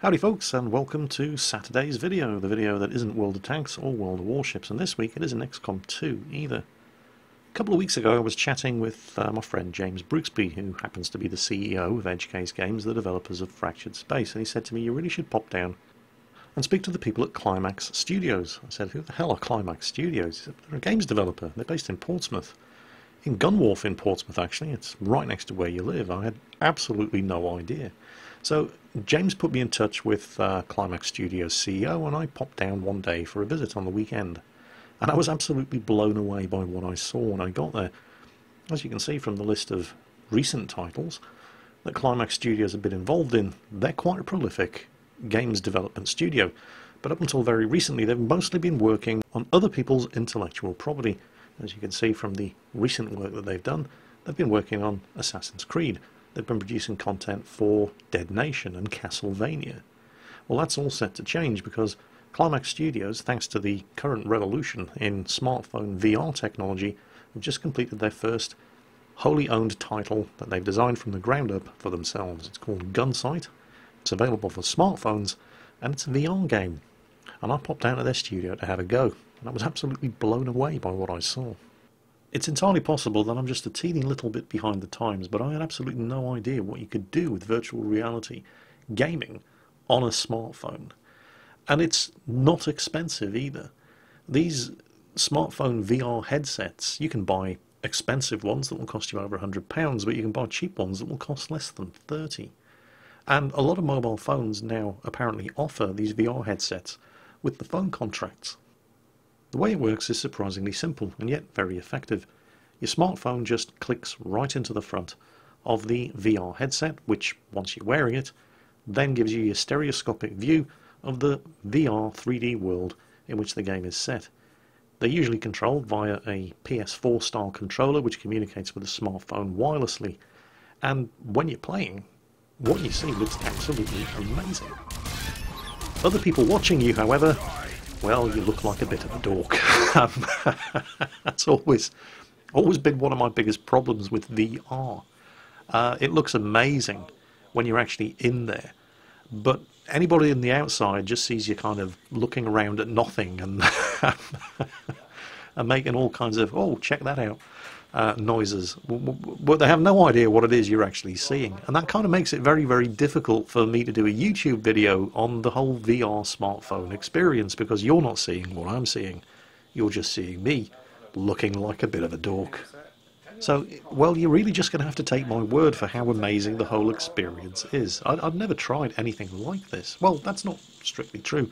Howdy folks, and welcome to Saturday's video, the video that isn't World of Tanks or World of Warships, and this week it isn't XCOM 2 either. A couple of weeks ago I was chatting with my friend James Brooksby, who happens to be the CEO of Edgecase Games, the developers of Fractured Space, and he said to me, you really should pop down and speak to the people at Climax Studios. I said, who the hell are Climax Studios? He said, they're a games developer, they're based in Portsmouth. In Gunwharf in Portsmouth actually, it's right next to where you live. I had absolutely no idea. So James put me in touch with Climax Studios CEO, and I popped down one day for a visit on the weekend. And I was absolutely blown away by what I saw when I got there. As you can see from the list of recent titles that Climax Studios have been involved in, they're quite a prolific games development studio. But up until very recently, they've mostly been working on other people's intellectual property. As you can see from the recent work that they've done, they've been working on Assassin's Creed. They've been producing content for Dead Nation and Castlevania. Well, that's all set to change because Climax Studios, thanks to the current revolution in smartphone VR technology, have just completed their first wholly owned title that they've designed from the ground up for themselves. It's called Gunsight. It's available for smartphones, and it's a VR game. And I popped down to their studio to have a go, and I was absolutely blown away by what I saw. It's entirely possible that I'm just a teeny little bit behind the times, but I had absolutely no idea what you could do with virtual reality gaming on a smartphone. And it's not expensive either. These smartphone VR headsets, you can buy expensive ones that will cost you over £100, but you can buy cheap ones that will cost less than 30. And a lot of mobile phones now apparently offer these VR headsets with the phone contracts. The way it works is surprisingly simple and yet very effective. Your smartphone just clicks right into the front of the VR headset, which, once you're wearing it, then gives you your stereoscopic view of the VR 3D world in which the game is set. They're usually controlled via a PS4 style controller which communicates with the smartphone wirelessly. And when you're playing, what you see looks absolutely amazing. Other people watching you, however, well, you look like a bit of a dork. That's always been one of my biggest problems with VR. It looks amazing when you're actually in there, but anybody on the outside just sees you kind of looking around at nothing and, and making all kinds of, oh, check that out, noises. But they have no idea what it is you're actually seeing. And that kind of makes it very, very difficult for me to do a YouTube video on the whole VR smartphone experience, because you're not seeing what I'm seeing. You're just seeing me looking like a bit of a dork. So, well, you're really just going to have to take my word for how amazing the whole experience is. I've never tried anything like this. Well, that's not strictly true.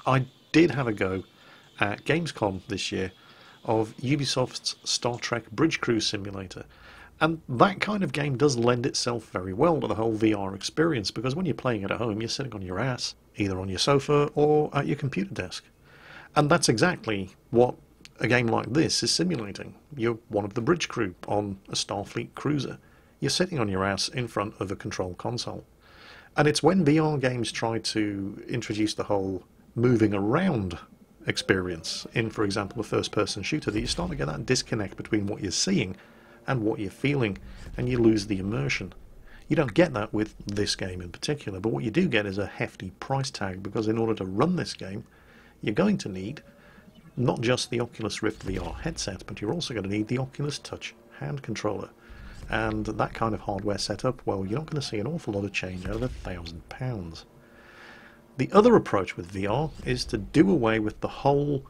I did have a go at Gamescom this year of Ubisoft's Star Trek Bridge Crew Simulator. And that kind of game does lend itself very well to the whole VR experience, because when you're playing it at home, you're sitting on your ass, either on your sofa or at your computer desk. And that's exactly what a game like this is simulating. You're one of the bridge crew on a Starfleet cruiser. You're sitting on your ass in front of a control console. And it's when VR games try to introduce the whole moving around experience in, for example, a first-person shooter, that you start to get that disconnect between what you're seeing and what you're feeling, and you lose the immersion. You don't get that with this game in particular, but what you do get is a hefty price tag, because in order to run this game, you're going to need not just the Oculus Rift VR headset, but you're also going to need the Oculus Touch hand controller. And that kind of hardware setup, well, you're not going to see an awful lot of change out of £1,000. The other approach with VR is to do away with the whole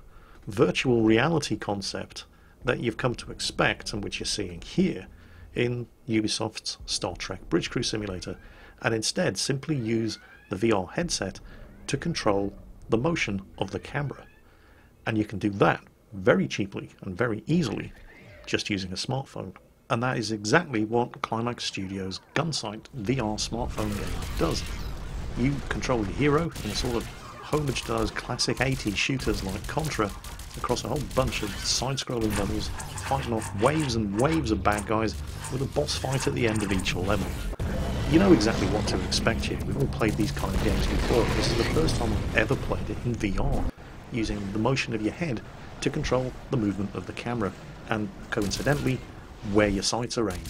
virtual reality concept that you've come to expect, and which you're seeing here in Ubisoft's Star Trek Bridge Crew Simulator, and instead simply use the VR headset to control the motion of the camera. And you can do that very cheaply and very easily just using a smartphone. And that is exactly what Climax Studios' Gunsight VR smartphone game does. You control your hero in a sort of homage to those classic 80s shooters like Contra, across a whole bunch of side-scrolling levels, fighting off waves and waves of bad guys with a boss fight at the end of each level. You know exactly what to expect here. We've all played these kind of games before. This is the first time I've ever played it in VR, using the motion of your head to control the movement of the camera, and coincidentally, where your sights are aimed.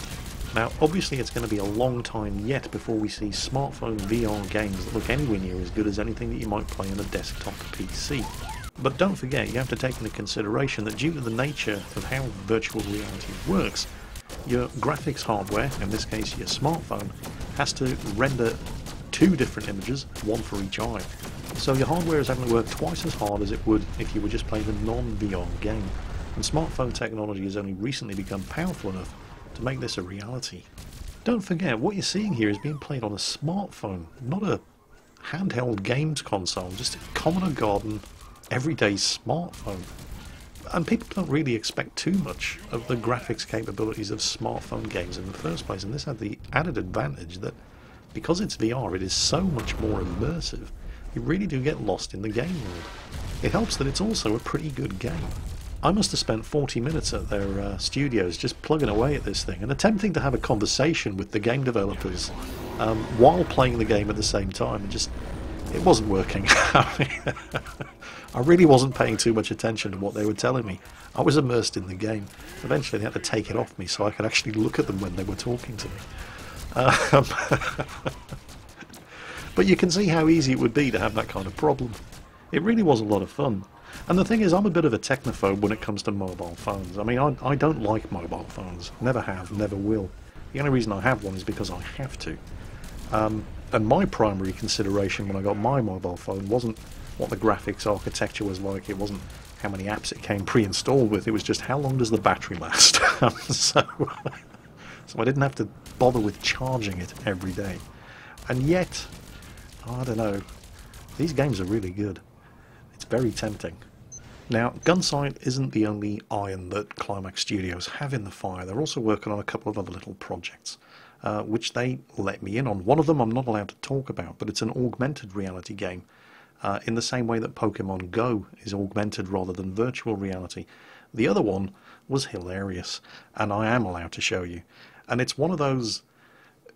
Now, obviously it's going to be a long time yet before we see smartphone VR games that look anywhere near as good as anything that you might play on a desktop PC. But don't forget, you have to take into consideration that due to the nature of how virtual reality works, your graphics hardware, in this case your smartphone, has to render two different images, one for each eye. So your hardware is having to work twice as hard as it would if you were just playing a non-VR game. And smartphone technology has only recently become powerful enough to make this a reality. Don't forget, what you're seeing here is being played on a smartphone, not a handheld games console, just a common garden, everyday smartphone. And people don't really expect too much of the graphics capabilities of smartphone games in the first place, and this had the added advantage that because it's VR, it is so much more immersive, you really do get lost in the game world. It helps that it's also a pretty good game. I must have spent 40 minutes at their studios just plugging away at this thing and attempting to have a conversation with the game developers while playing the game at the same time, and it wasn't working. I really wasn't paying too much attention to what they were telling me. I was immersed in the game. Eventually they had to take it off me so I could actually look at them when they were talking to me. But you can see how easy it would be to have that kind of problem. It really was a lot of fun. And the thing is, I'm a bit of a technophobe when it comes to mobile phones. I mean, I don't like mobile phones. Never have, never will. The only reason I have one is because I have to. And my primary consideration when I got my mobile phone wasn't what the graphics architecture was like. It wasn't how many apps it came pre-installed with. It was just how long does the battery last. So I didn't have to bother with charging it every day. And yet, I don't know, these games are really good. It's very tempting. Now, Gunsight isn't the only iron that Climax Studios have in the fire. They're also working on a couple of other little projects, which they let me in on. One of them I'm not allowed to talk about, but it's an augmented reality game, in the same way that Pokemon Go is augmented rather than virtual reality. The other one was hilarious, and I am allowed to show you. And it's one of those,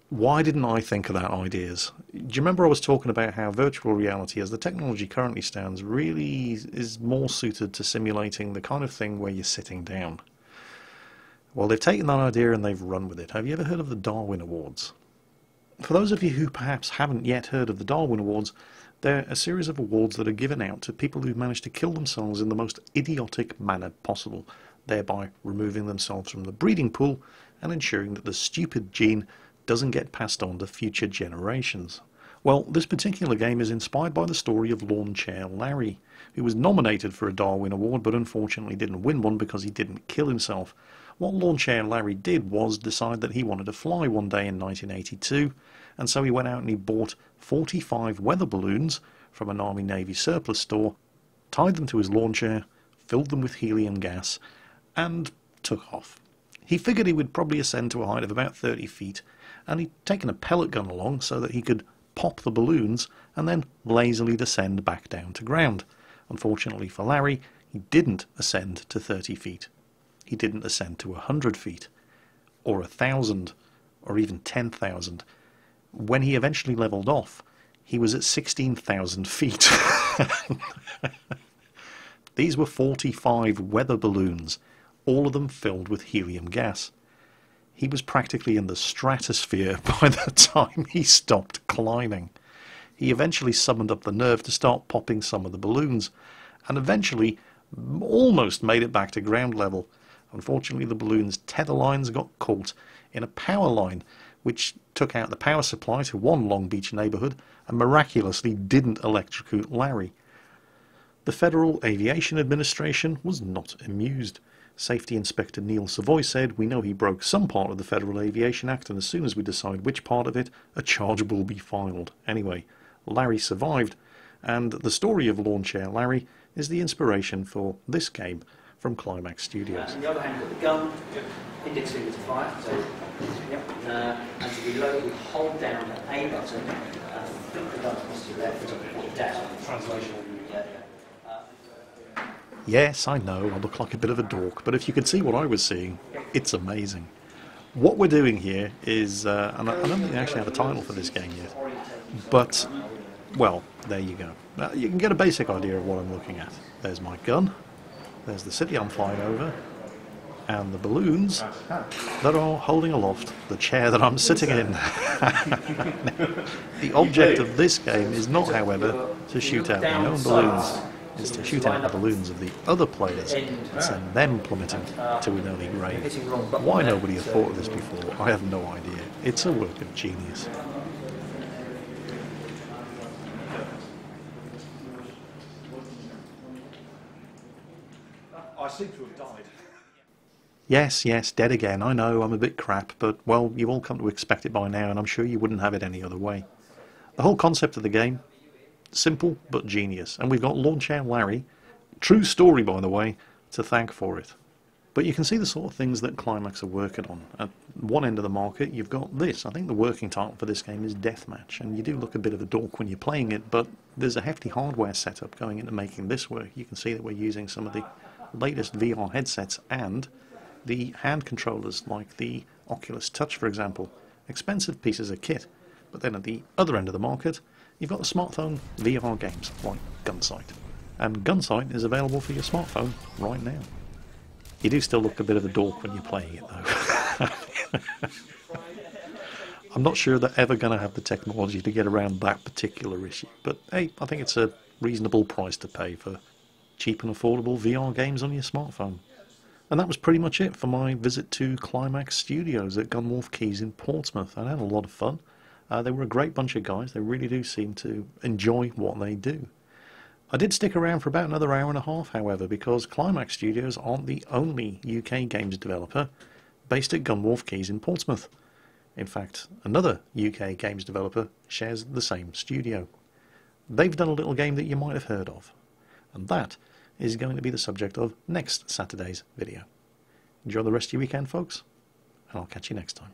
why didn't I think of that ideas? Do you remember I was talking about how virtual reality, as the technology currently stands, really is more suited to simulating the kind of thing where you're sitting down? Well, they've taken that idea and they've run with it. Have you ever heard of the Darwin Awards? For those of you who perhaps haven't yet heard of the Darwin Awards, they're a series of awards that are given out to people who've managed to kill themselves in the most idiotic manner possible, thereby removing themselves from the breeding pool and ensuring that the stupid gene doesn't get passed on to future generations. Well, this particular game is inspired by the story of Lawn Chair Larry, who was nominated for a Darwin Award but unfortunately didn't win one because he didn't kill himself. What Lawn Chair Larry did was decide that he wanted to fly one day in 1982, and so he went out and he bought 45 weather balloons from an Army-Navy surplus store, tied them to his lawn chair, filled them with helium gas, and took off. He figured he would probably ascend to a height of about 30 feet, and he'd taken a pellet gun along so that he could pop the balloons and then lazily descend back down to ground. Unfortunately for Larry, he didn't ascend to 30 feet. He didn't ascend to 100 feet, or 1,000, or even 10,000. When he eventually leveled off, he was at 16,000 feet. These were 45 weather balloons, all of them filled with helium gas. He was practically in the stratosphere by the time he stopped climbing. He eventually summoned up the nerve to start popping some of the balloons, and eventually almost made it back to ground level. Unfortunately, the balloon's tether lines got caught in a power line, which took out the power supply to one Long Beach neighborhood and miraculously didn't electrocute Larry. The Federal Aviation Administration was not amused. Safety Inspector Neil Savoy said, "We know he broke some part of the Federal Aviation Act, and as soon as we decide which part of it, a charge will be filed." Anyway, Larry survived, and the story of Lawn Chair Larry is the inspiration for this game from Climax Studios. On the other hand, you've got the gun, index finger to fire, so, yep, and to reload, we hold down the A button, flip the gun across to your left, or down. Translation. Yes, I know, I look like a bit of a dork, but if you could see what I was seeing, it's amazing. What we're doing here is, and I don't think they actually have a title for this game yet, but, well, there you go. You can get a basic idea of what I'm looking at. There's my gun, there's the city I'm flying over, and the balloons that are holding aloft the chair that I'm sitting in. The object of this game is not, however, to shoot out my own balloons. It's to shoot out the balloons of the other players and send them plummeting to an early grave. Why nobody has thought of this before, I have no idea. It's a work of genius. I seem to have died. Yes, dead again. I know, I'm a bit crap, but, well, you've all come to expect it by now, and I'm sure you wouldn't have it any other way. The whole concept of the game, simple but genius, and we've got Launch Out Larry, true story by the way, to thank for it. But you can see the sort of things that Climax are working on. At one end of the market you've got this. I think the working title for this game is Deathmatch, and you do look a bit of a dork when you're playing it, but there's a hefty hardware setup going into making this work. You can see that we're using some of the latest VR headsets and the hand controllers like the Oculus Touch, for example. Expensive pieces of kit. But then at the other end of the market you've got the smartphone VR games like Gunsight. And Gunsight is available for your smartphone right now. You do still look a bit of a dork when you're playing it though. I'm not sure they're ever going to have the technology to get around that particular issue, but hey, I think it's a reasonable price to pay for cheap and affordable VR games on your smartphone. And that was pretty much it for my visit to Climax Studios at Gunwharf Quays in Portsmouth. I had a lot of fun. They were a great bunch of guys. They really do seem to enjoy what they do. I did stick around for about another hour and a half, however, because Climax Studios aren't the only UK games developer based at Gunwharf Quays in Portsmouth. In fact, another UK games developer shares the same studio. They've done a little game that you might have heard of, and that is going to be the subject of next Saturday's video. Enjoy the rest of your weekend, folks, and I'll catch you next time.